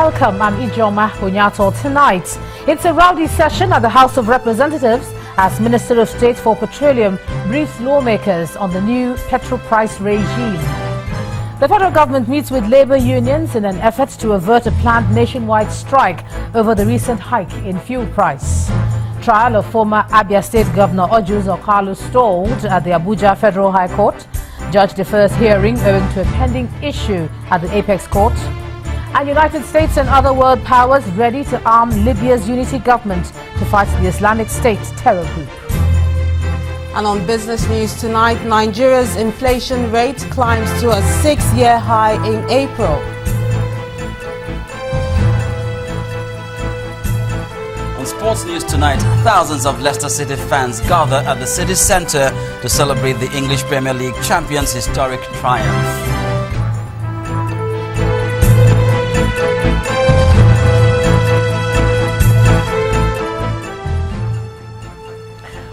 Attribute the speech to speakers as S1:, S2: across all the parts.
S1: Welcome, I'm Ijoma Onyato. Tonight, it's a rowdy session at the House of Representatives as Minister of State for Petroleum briefs lawmakers on the new petrol price regime. The federal government meets with labor unions in an effort to avert a planned nationwide strike over the recent hike in fuel price. Trial of former Abia State Governor Ojus Okalu stalled at the Abuja Federal High Court. Judge defers hearing owing to a pending issue at the Apex Court. And United States and other world powers ready to arm Libya's unity government to fight the Islamic State terror group.
S2: And on business news tonight, Nigeria's inflation rate climbs to a 6-year high in April.
S3: On sports news tonight, thousands of Leicester City fans gather at the city centre to celebrate the English Premier League champions' historic triumph.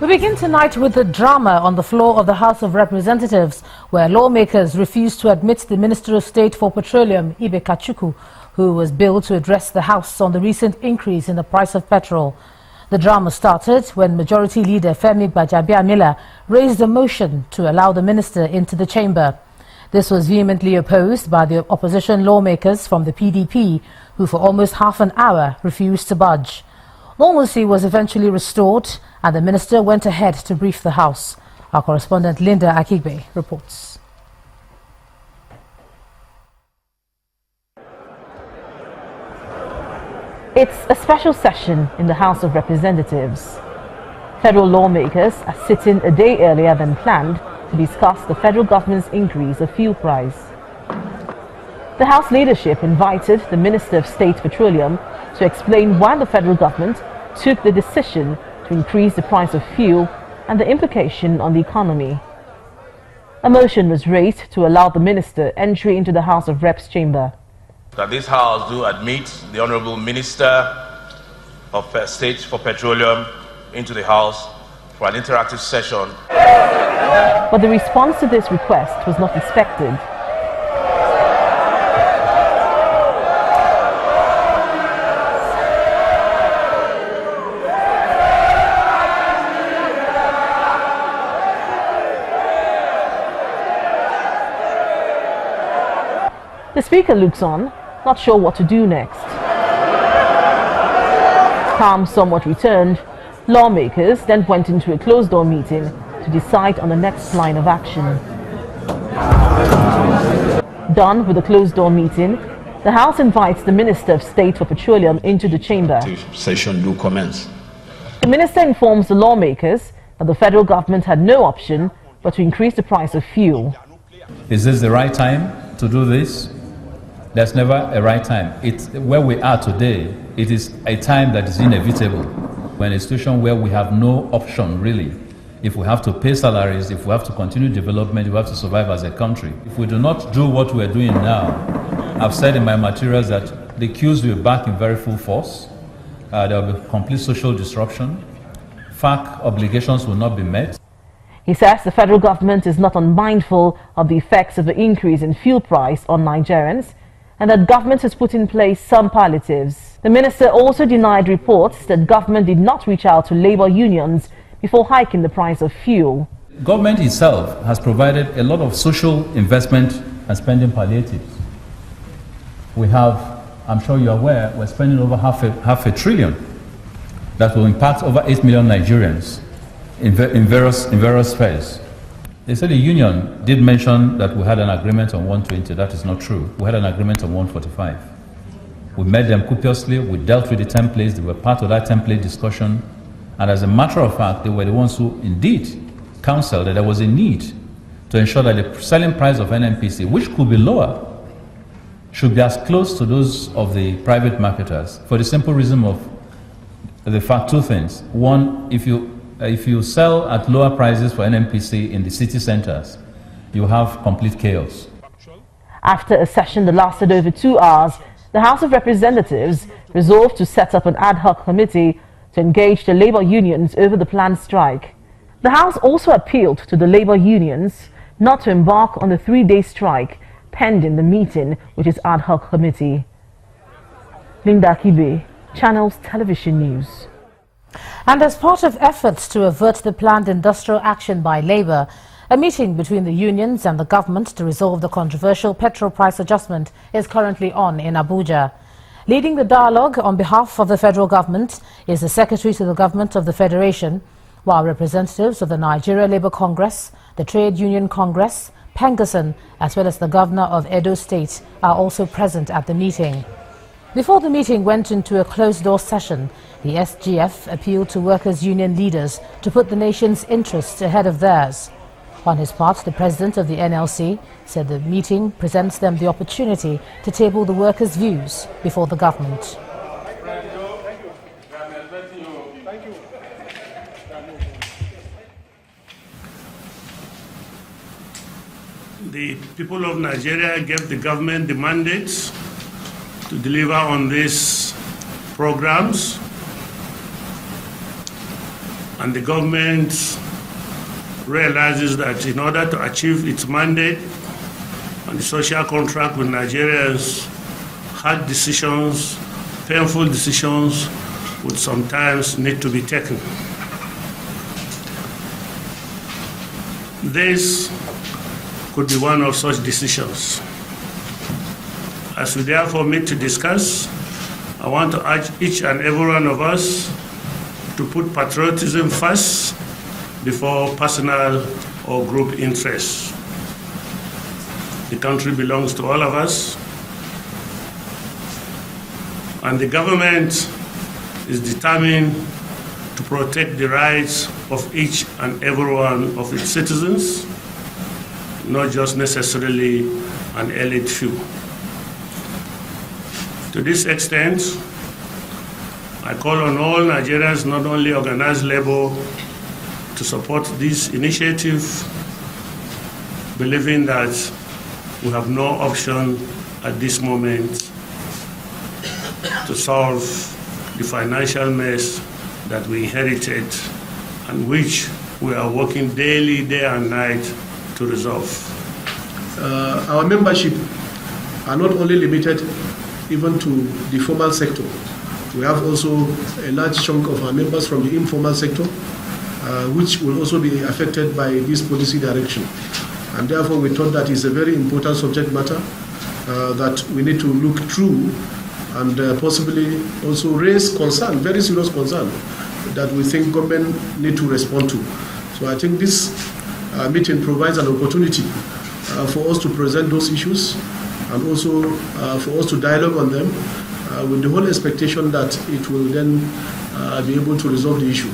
S1: We begin tonight with the drama on the floor of the House of Representatives, where lawmakers refused to admit the Minister of State for Petroleum, Ibe Kachukwu, who was billed to address the House on the recent increase in the price of petrol. The drama started when Majority Leader Femi Gbajabiamila raised a motion to allow the minister into the chamber. This was vehemently opposed by the opposition lawmakers from the PDP, who for almost half an hour refused to budge. Normalcy was eventually restored and the minister went ahead to brief the House. Our correspondent Linda Akigbe reports. It's a special session in the House of Representatives. Federal lawmakers are sitting a day earlier than planned to discuss the federal government's increase of fuel price. The House leadership invited the Minister of State Petroleum to explain why the federal government took the decision to increase the price of fuel and the implication on the economy. A motion was raised to allow the minister entry into the House of Reps chamber.
S4: That this House do admit the Honourable Minister of State for Petroleum into the House for an interactive session.
S1: But the response to this request was not expected. The speaker looks on, not sure what to do next. Calm somewhat returned, lawmakers then went into a closed-door meeting to decide on the next line of action. Done with the closed-door meeting, the House invites the Minister of State for Petroleum into the chamber.
S5: Session do commence.
S1: The minister informs the lawmakers that the federal government had no option but to increase the price of fuel.
S6: Is this the right time to do this? There's never a right time. It's where we are today. It is a time that is inevitable. We're in a situation where we have no option, really. If we have to pay salaries, if we have to continue development, we have to survive as a country. If we do not do what we're doing now, I've said in my materials that the queues will be back in very full force. There will be complete social disruption. FARC obligations will not be met.
S1: He says the federal government is not unmindful of the effects of the increase in fuel price on Nigerians, and that government has put in place some palliatives. The minister also denied reports that government did not reach out to labor unions before hiking the price of fuel.
S6: Government itself has provided a lot of social investment and spending palliatives. We have, I'm sure you're aware, we're spending over half a trillion that will impact over 8 million Nigerians in various spheres. They said the union did mention that we had an agreement on 120. That is not true. We had an agreement on 145. We met them copiously. We dealt with the templates. They were part of that template discussion. And as a matter of fact, they were the ones who indeed counseled that there was a need to ensure that the selling price of NNPC, which could be lower, should be as close to those of the private marketers, for the simple reason of the fact, two things. One, if you sell at lower prices for NNPC in the city centers, you have complete chaos.
S1: After a session that lasted over 2 hours, the House of Representatives resolved to set up an ad hoc committee to engage the labor unions over the planned strike. The House also appealed to the labor unions not to embark on the 3-day strike pending the meeting with its ad hoc committee. Linda Kibe, Channels Television News. And as part of efforts to avert the planned industrial action by Labour, a meeting between the unions and the government to resolve the controversial petrol price adjustment is currently on in Abuja. Leading the dialogue on behalf of the federal government is the Secretary to the Government of the Federation, while representatives of the Nigeria Labour Congress, the Trade Union Congress, Pengasan, as well as the Governor of Edo State are also present at the meeting. Before the meeting went into a closed-door session, the SGF appealed to workers' union leaders to put the nation's interests ahead of theirs. On his part, the president of the NLC said the meeting presents them the opportunity to table the workers' views before the government.
S5: The people of Nigeria gave the government the mandate to deliver on these programs, and the government realizes that in order to achieve its mandate and the social contract with Nigerians, hard decisions, painful decisions would sometimes need to be taken. This could be one of such decisions. As we therefore meet to discuss, I want to urge each and every one of us to put patriotism first before personal or group interests. The country belongs to all of us, and the government is determined to protect the rights of each and every one of its citizens, not just necessarily an elite few. To this extent, I call on all Nigerians, not only organized labor, to support this initiative, believing that we have no option at this moment to solve the financial mess that we inherited and which we are working daily, day and night to resolve.
S7: Our membership are not only limited even to the formal sector. We have also a large chunk of our members from the informal sector, which will also be affected by this policy direction. And therefore we thought that is a very important subject matter that we need to look through and possibly also raise concern, very serious concern, that we think government need to respond to. So I think this meeting provides an opportunity for us to present those issues and also for us to dialogue on them with the whole expectation that it will then be able to resolve the issue.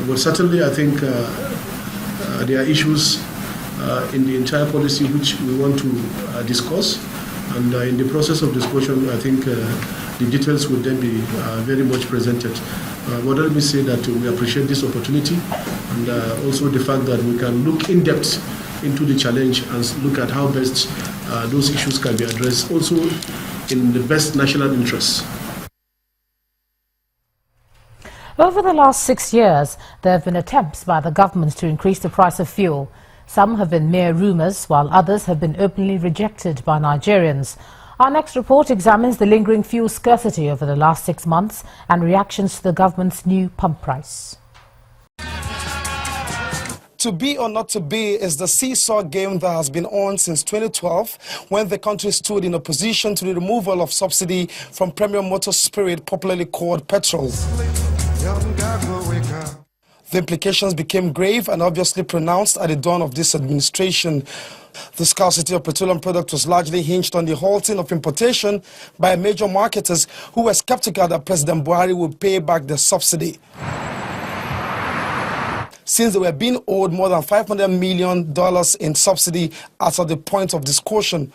S7: But certainly I think there are issues in the entire policy which we want to discuss, and in the process of discussion I think the details will then be very much presented. But let me say that we appreciate this opportunity and also the fact that we can look in depth into the challenge and look at how best those issues can be addressed, also in the best national interests.
S1: Over the last 6 years, there have been attempts by the government to increase the price of fuel. Some have been mere rumours, while others have been openly rejected by Nigerians. Our next report examines the lingering fuel scarcity over the last 6 months and reactions to the government's new pump price.
S8: To be or not to be is the seesaw game that has been on since 2012, when the country stood in opposition to the removal of subsidy from premium motor spirit, popularly called petrol. The implications became grave and obviously pronounced at the dawn of this administration. The scarcity of petroleum products was largely hinged on the halting of importation by major marketers who were skeptical that President Buhari would pay back the subsidy, since they were being owed more than $500 million in subsidy as of the point of discussion.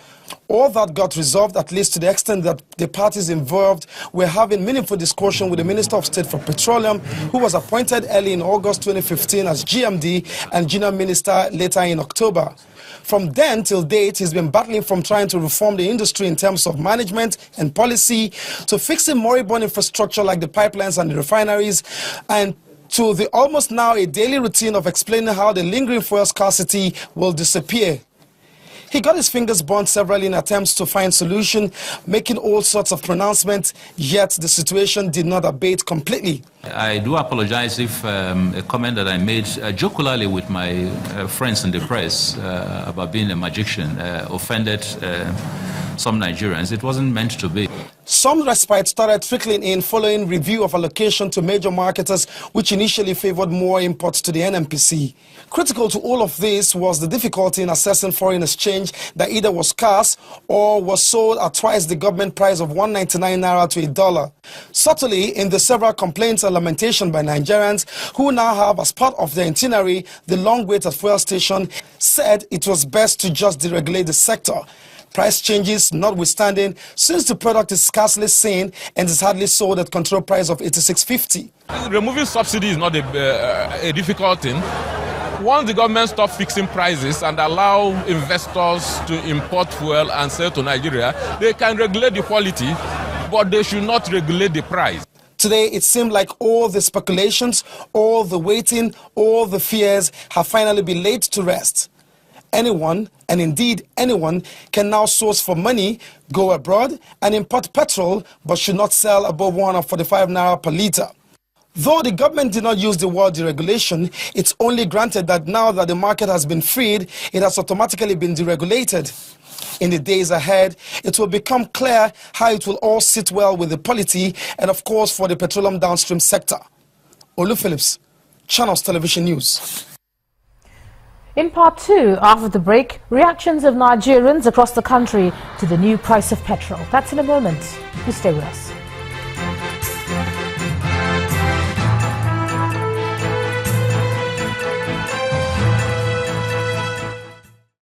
S8: All that got resolved, at least to the extent that the parties involved were having meaningful discussion with the Minister of State for Petroleum, who was appointed early in August 2015 as GMD and Junior Minister later in October. From then till date, he's been battling from trying to reform the industry in terms of management and policy, to fixing moribund infrastructure like the pipelines and the refineries, and to the almost now a daily routine of explaining how the lingering fuel scarcity will disappear. He got his fingers burnt severally in attempts to find solution, making all sorts of pronouncements, yet the situation did not abate completely.
S6: I do apologize if a comment that I made jocularly with my friends in the press about being a magician offended some Nigerians. It wasn't meant to be.
S8: Some respite started trickling in following review of allocation to major marketers, which initially favored more imports to the NMPC. Critical to all of this was the difficulty in assessing foreign exchange that either was scarce or was sold at twice the government price of 199 naira to $1. Subtly, in the several complaints and lamentation by Nigerians who now have as part of their itinerary the long wait at fuel station, said it was best to just deregulate the sector. Price changes notwithstanding, since the product is scarcely seen and is hardly sold at control price of 86.50.
S9: Removing subsidy is not a difficult thing. Once the government stops fixing prices and allow investors to import fuel and sell to Nigeria, they can regulate the quality, but they should not regulate the price.
S8: Today, it seemed like all the speculations, all the waiting, all the fears have finally been laid to rest. Anyone, and indeed anyone, can now source for money, go abroad and import petrol, but should not sell above 145 naira per litre. Though the government did not use the word deregulation, it's only granted that now that the market has been freed, it has automatically been deregulated. In the days ahead, it will become clear how it will all sit well with the polity and, of course, for the petroleum downstream sector. Olu Phillips, Channels Television News.
S1: In part 2, after the break, reactions of Nigerians across the country to the new price of petrol. That's in a moment. You stay with us.